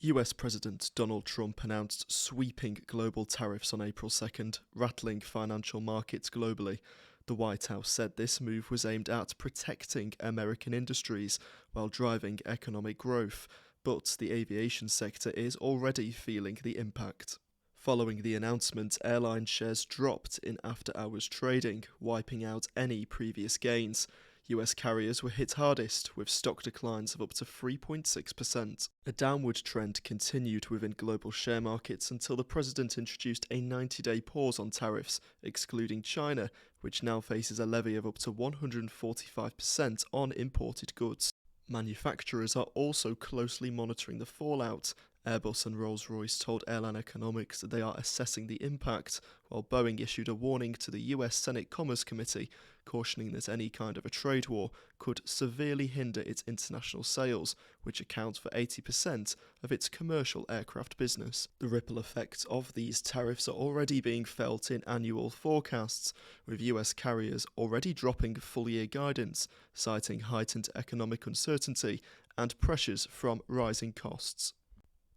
US President Donald Trump announced sweeping global tariffs on April 2nd, rattling financial markets globally. The White House said this move was aimed at protecting American industries while driving economic growth, but the aviation sector is already feeling the impact. Following the announcement, airline shares dropped in after-hours trading, wiping out any previous gains. US carriers were hit hardest, with stock declines of up to 3.6%. A downward trend continued within global share markets until the president introduced a 90-day pause on tariffs, excluding China, which now faces a levy of up to 145% on imported goods. Manufacturers are also closely monitoring the fallout. Airbus and Rolls-Royce told Airline Economics that they are assessing the impact, while Boeing issued a warning to the US Senate Commerce Committee, cautioning that any kind of a trade war could severely hinder its international sales, which account for 80% of its commercial aircraft business. The ripple effects of these tariffs are already being felt in annual forecasts, with US carriers already dropping full-year guidance, citing heightened economic uncertainty and pressures from rising costs.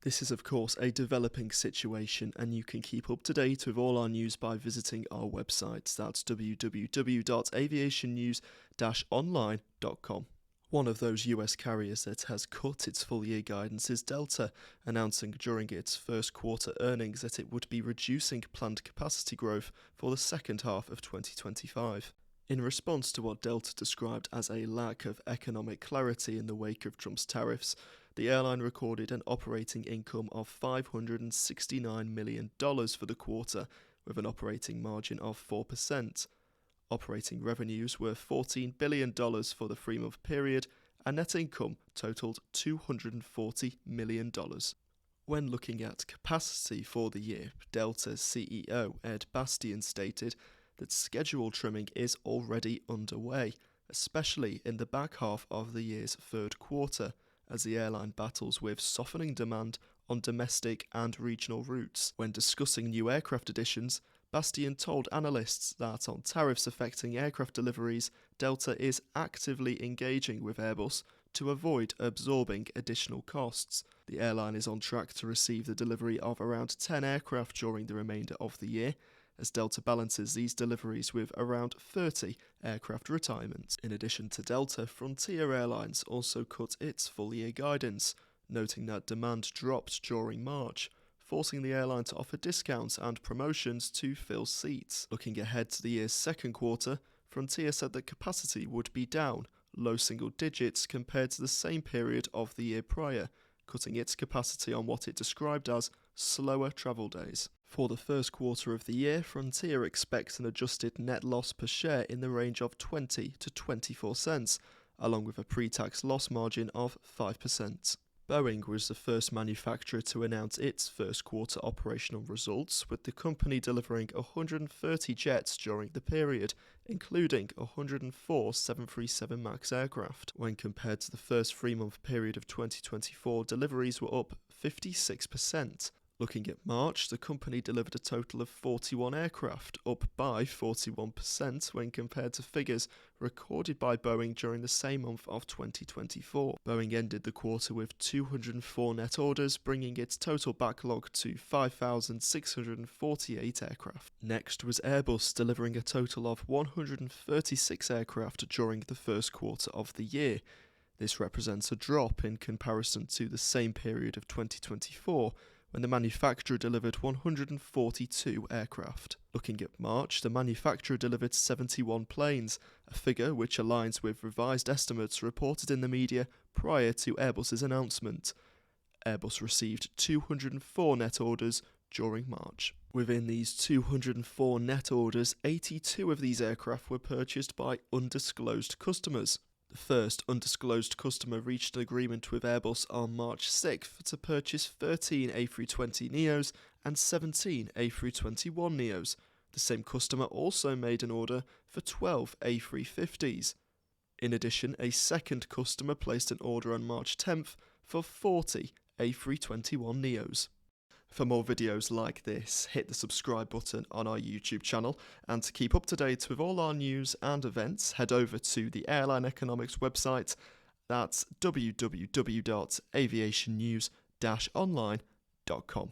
This is of course a developing situation, and you can keep up to date with all our news by visiting our website. That's www.aviationnews-online.com. One of those US carriers that has cut its full-year guidance is Delta, announcing during its first quarter earnings that it would be reducing planned capacity growth for the second half of 2025. In response to what Delta described as a lack of economic clarity in the wake of Trump's tariffs, the airline recorded an operating income of $569 million for the quarter, with an operating margin of 4%. Operating revenues were $14 billion for the 3-month period, and net income totaled $240 million. When looking at capacity for the year, Delta's CEO Ed Bastian stated that schedule trimming is already underway, especially in the back half of the year's third quarter, as the airline battles with softening demand on domestic and regional routes. When discussing new aircraft additions, Bastian told analysts that on tariffs affecting aircraft deliveries, Delta is actively engaging with Airbus to avoid absorbing additional costs. The airline is on track to receive the delivery of around 10 aircraft during the remainder of the year, as Delta balances these deliveries with around 30 aircraft retirements. In addition to Delta, Frontier Airlines also cut its full-year guidance, noting that demand dropped during March, forcing the airline to offer discounts and promotions to fill seats. Looking ahead to the year's second quarter, Frontier said that capacity would be down low single digits compared to the same period of the year prior, cutting its capacity on what it described as slower travel days. For the first quarter of the year, Frontier expects an adjusted net loss per share in the range of 20 to 24 cents, along with a pre-tax loss margin of 5%. Boeing was the first manufacturer to announce its first quarter operational results, with the company delivering 130 jets during the period, including 104 737 MAX aircraft. When compared to the first 3-month period of 2024, deliveries were up 56%. Looking at March, the company delivered a total of 41 aircraft, up by 41% when compared to figures recorded by Boeing during the same month of 2024. Boeing ended the quarter with 204 net orders, bringing its total backlog to 5,648 aircraft. Next was Airbus, delivering a total of 136 aircraft during the first quarter of the year. This represents a drop in comparison to the same period of 2024, when the manufacturer delivered 142 aircraft. Looking at March, the manufacturer delivered 71 planes, a figure which aligns with revised estimates reported in the media prior to Airbus's announcement. Airbus received 204 net orders during March. Within these 204 net orders, 82 of these aircraft were purchased by undisclosed customers. The first undisclosed customer reached an agreement with Airbus on March 6th to purchase 13 A320neos and 17 A321neos. The same customer also made an order for 12 A350s. In addition, a second customer placed an order on March 10th for 40 A321neos. For more videos like this, hit the subscribe button on our YouTube channel, and to keep up to date with all our news and events, head over to the Airline Economics website. That's www.aviationnews-online.com.